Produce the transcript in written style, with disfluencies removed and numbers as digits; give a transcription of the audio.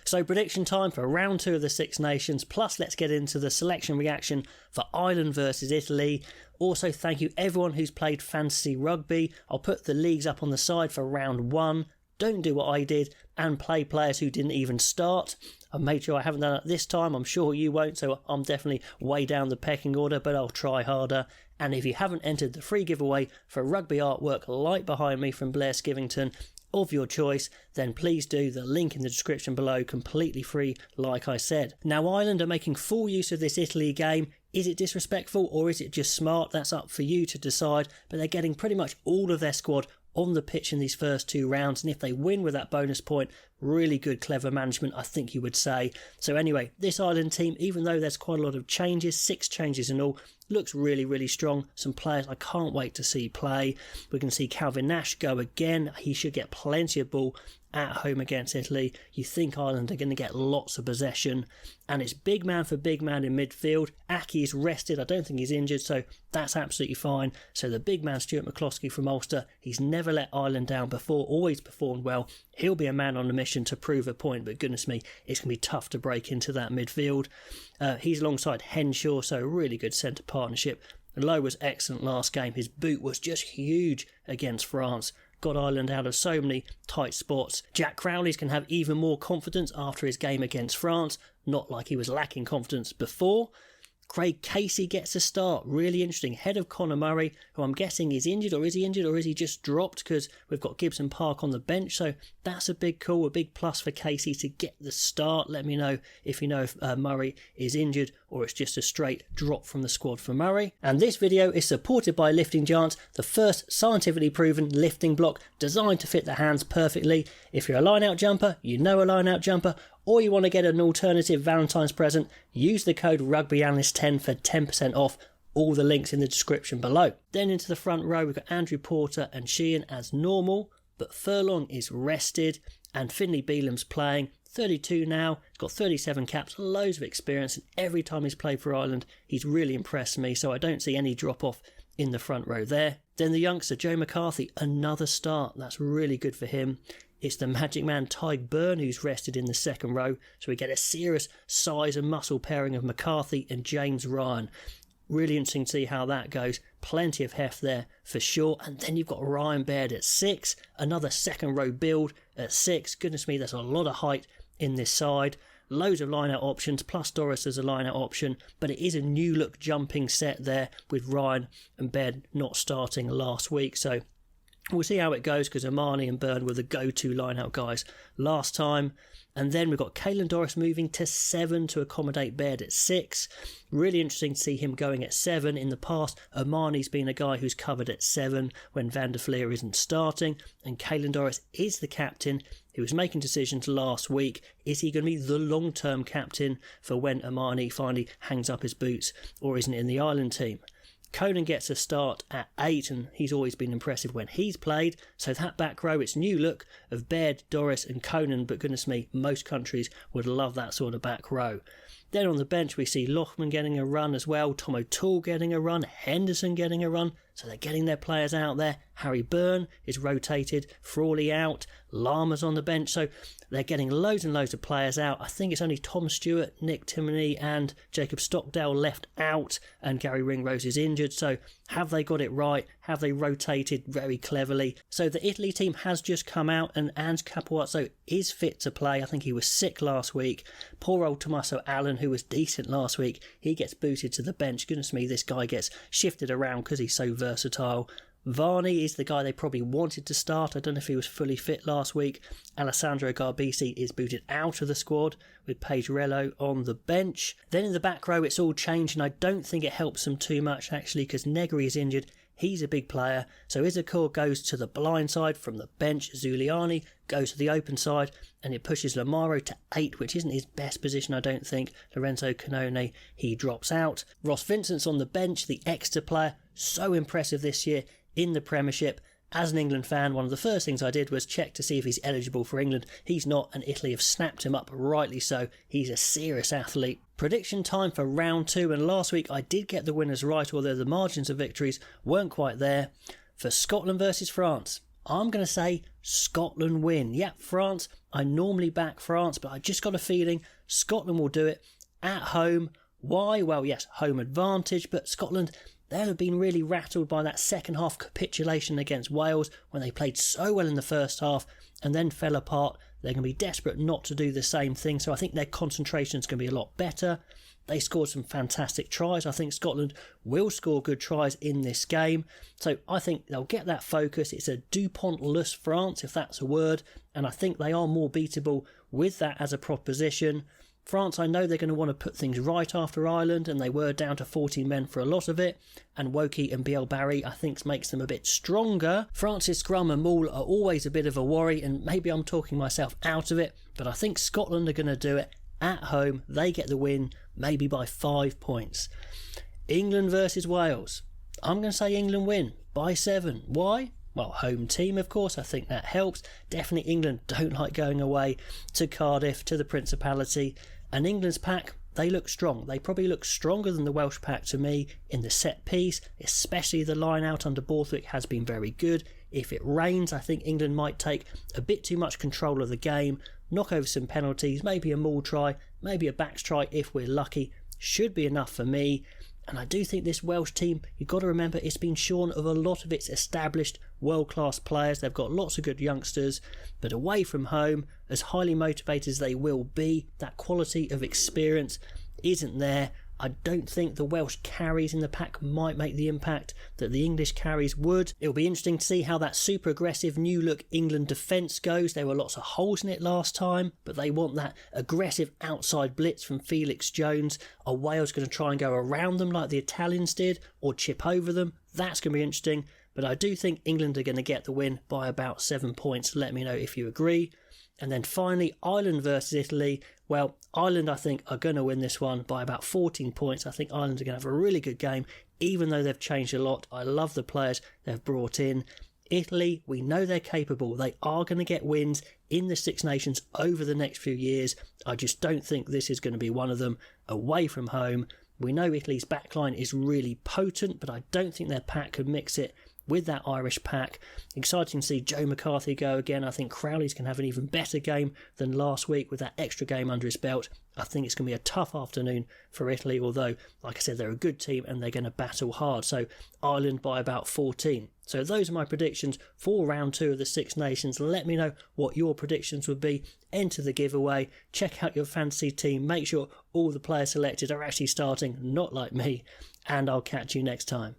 So prediction time for round 2 of the Six Nations, plus let's get into the selection reaction for Ireland versus Italy. Also, thank you everyone who's played fantasy rugby. I'll put the leagues up on the side for round 1. Don't do what I did and play players who didn't even start. I made sure I haven't done it this time. I'm sure you won't, so I'm definitely way down the pecking order, but I'll try harder. And if you haven't entered the free giveaway for rugby artwork right behind me from Blair Skivington of your choice, then please do. The link in the description below, completely free like I said. Now Ireland are making full use of this Italy game. Is it disrespectful or is it just smart? That's up for you to decide, but they're getting pretty much all of their squad on the pitch in these first 2 rounds, and if they win with that bonus point, really good, clever management, I think you would say. So anyway, this Ireland team, even though there's quite a lot of changes, 6 changes in all, looks really, really strong. Some players I can't wait to see play. We're going to see Calvin Nash go again. He should get plenty of ball at home against Italy. You think Ireland are going to get lots of possession, and it's big man for big man in midfield. Aki is rested. I don't think he's injured, so that's absolutely fine. So the big man, Stuart McCloskey from Ulster, he's never let Ireland down before, always performed well. He'll be a man on a mission to prove a point, but goodness me, it's going to be tough to break into that midfield. He's alongside Henshaw, so a really good centre partnership. Lowe was excellent last game. His boot was just huge against France. Got Ireland out of so many tight spots. Jack Crowley's can have even more confidence after his game against France. Not like he was lacking confidence before. Craig Casey gets a start. Really interesting. Head of Conor Murray, who I'm guessing is injured, or is he injured, or is he just dropped because we've got Gibson Park on the bench. So that's a big call, a big plus for Casey to get the start. Let me know if you know if Murray is injured or it's just a straight drop from the squad for Murray. And this video is supported by Lifting Giants, the first scientifically proven lifting block designed to fit the hands perfectly. If you're a line-out jumper, you know a line-out jumper, or you want to get an alternative Valentine's present, use the code RugbyAnalyst10 for 10% off. All the links in the description below. Then into the front row, we've got Andrew Porter and Sheehan as normal, but Furlong is rested and Finlay Beelam's playing. 32 now, he's got 37 caps, loads of experience, and every time he's played for Ireland, he's really impressed me, so I don't see any drop-off in the front row there. Then the youngster, Joe McCarthy, another start. That's really good for him. It's the magic man Tyg Byrne who's rested in the second row, so we get a serious size and muscle pairing of McCarthy and James Ryan. Really interesting to see how that goes. Plenty of heft there for sure. And then you've got Ryan Baird at 6, another second row build at 6. Goodness me, there's a lot of height in this side. Loads of line-out options, plus Doris as a line-out option, but it is a new look jumping set there with Ryan and Baird not starting last week, so we'll see how it goes because Amani and Byrne were the go-to line-out guys last time. And then we've got Caelan Doris moving to 7 to accommodate Baird at 6. Really interesting to see him going at 7. In the past, Amani's been a guy who's covered at 7 when Van der Fleer isn't starting. And Caelan Doris is the captain. He was making decisions last week. Is he going to be the long-term captain for when Amani finally hangs up his boots or isn't in the Ireland team? Conan gets a start at 8 and he's always been impressive when he's played. So that back row, it's new look of Baird, Doris and Conan, but goodness me, most countries would love that sort of back row. Then on the bench we see Loughman getting a run as well, Tom O'Toole getting a run, Henderson getting a run, so they're getting their players out there. Harry Byrne is rotated, Frawley out, Lama's on the bench, so they're getting loads and loads of players out. I think it's only Tom Stewart, Nick Timoney and Jacob Stockdale left out, and Gary Ringrose is injured, so have they got it right? Have they rotated very cleverly? So the Italy team has just come out and Ange Capuozzo is fit to play. I think he was sick last week. Poor old Tommaso Allen, who was decent last week, he gets booted to the bench. Goodness me, this guy gets shifted around because he's so versatile. Varney is the guy they probably wanted to start. I don't know if he was fully fit last week. Alessandro Garbisi is booted out of the squad with Pedrello on the bench. Then in the back row it's all changed and I don't think it helps them too much actually because Negri is injured. He's a big player. So Izakur goes to the blind side from the bench. Zuliani goes to the open side and it pushes Lamaro to 8, which isn't his best position, I don't think. Lorenzo Canone, he drops out. Ross Vincent's on the bench, the Exeter player. So impressive this year in the Premiership. As an England fan, one of the first things I did was check to see if he's eligible for England. He's not, and Italy have snapped him up, rightly so. He's a serious athlete. Prediction time for round 2, and last week I did get the winners right, although the margins of victories weren't quite there. For Scotland versus France, I'm going to say Scotland win. Yeah, France, I normally back France, but I just got a feeling Scotland will do it at home. Why? Well, yes, home advantage, but Scotland, they'll have been really rattled by that second half capitulation against Wales when they played so well in the first half and then fell apart. They're going to be desperate not to do the same thing, so I think their concentration is going to be a lot better. They scored some fantastic tries. I think Scotland will score good tries in this game. So I think they'll get that focus. It's a DuPont-less France, if that's a word. And I think they are more beatable with that as a proposition. France, I know they're going to want to put things right after Ireland, and they were down to 14 men for a lot of it. And Woki and Biel Barry, I think, makes them a bit stronger. France's scrum and maul are always a bit of a worry, and maybe I'm talking myself out of it, but I think Scotland are going to do it at home. They get the win, maybe by 5 points. England versus Wales. I'm going to say England win by 7. Why? Well, home team, of course. I think that helps. Definitely England don't like going away to Cardiff, to the Principality. And England's pack, they look strong. They probably look stronger than the Welsh pack to me in the set piece, especially the line out under Borthwick has been very good. If it rains, I think England might take a bit too much control of the game, knock over some penalties, maybe a maul try, maybe a backs try if we're lucky. Should be enough for me. And I do think this Welsh team, you've got to remember, it's been shorn of a lot of its established world-class players. They've got lots of good youngsters, but away from home, as highly motivated as they will be, that quality of experience isn't there. I don't think the Welsh carries in the pack might make the impact that the English carries would. It'll be interesting to see how that super aggressive new look England defence goes. There were lots of holes in it last time, but they want that aggressive outside blitz from Felix Jones. Are Wales going to try and go around them like the Italians did, or chip over them? That's going to be interesting, but I do think England are going to get the win by about 7 points. Let me know if you agree. And then finally, Ireland versus Italy. Well, Ireland, I think, are going to win this one by about 14 points. I think Ireland are going to have a really good game, even though they've changed a lot. I love the players they've brought in. Italy, we know they're capable. They are going to get wins in the Six Nations over the next few years. I just don't think this is going to be one of them away from home. We know Italy's backline is really potent, but I don't think their pack could mix it with that Irish pack. Exciting to see Joe McCarthy go again. I think Crowley's going to have an even better game than last week with that extra game under his belt. I think it's going to be a tough afternoon for Italy, although, like I said, they're a good team and they're going to battle hard. So Ireland by about 14. So those are my predictions for round 2 of the Six Nations. Let me know what your predictions would be. Enter the giveaway. Check out your fantasy team. Make sure all the players selected are actually starting, not like me. And I'll catch you next time.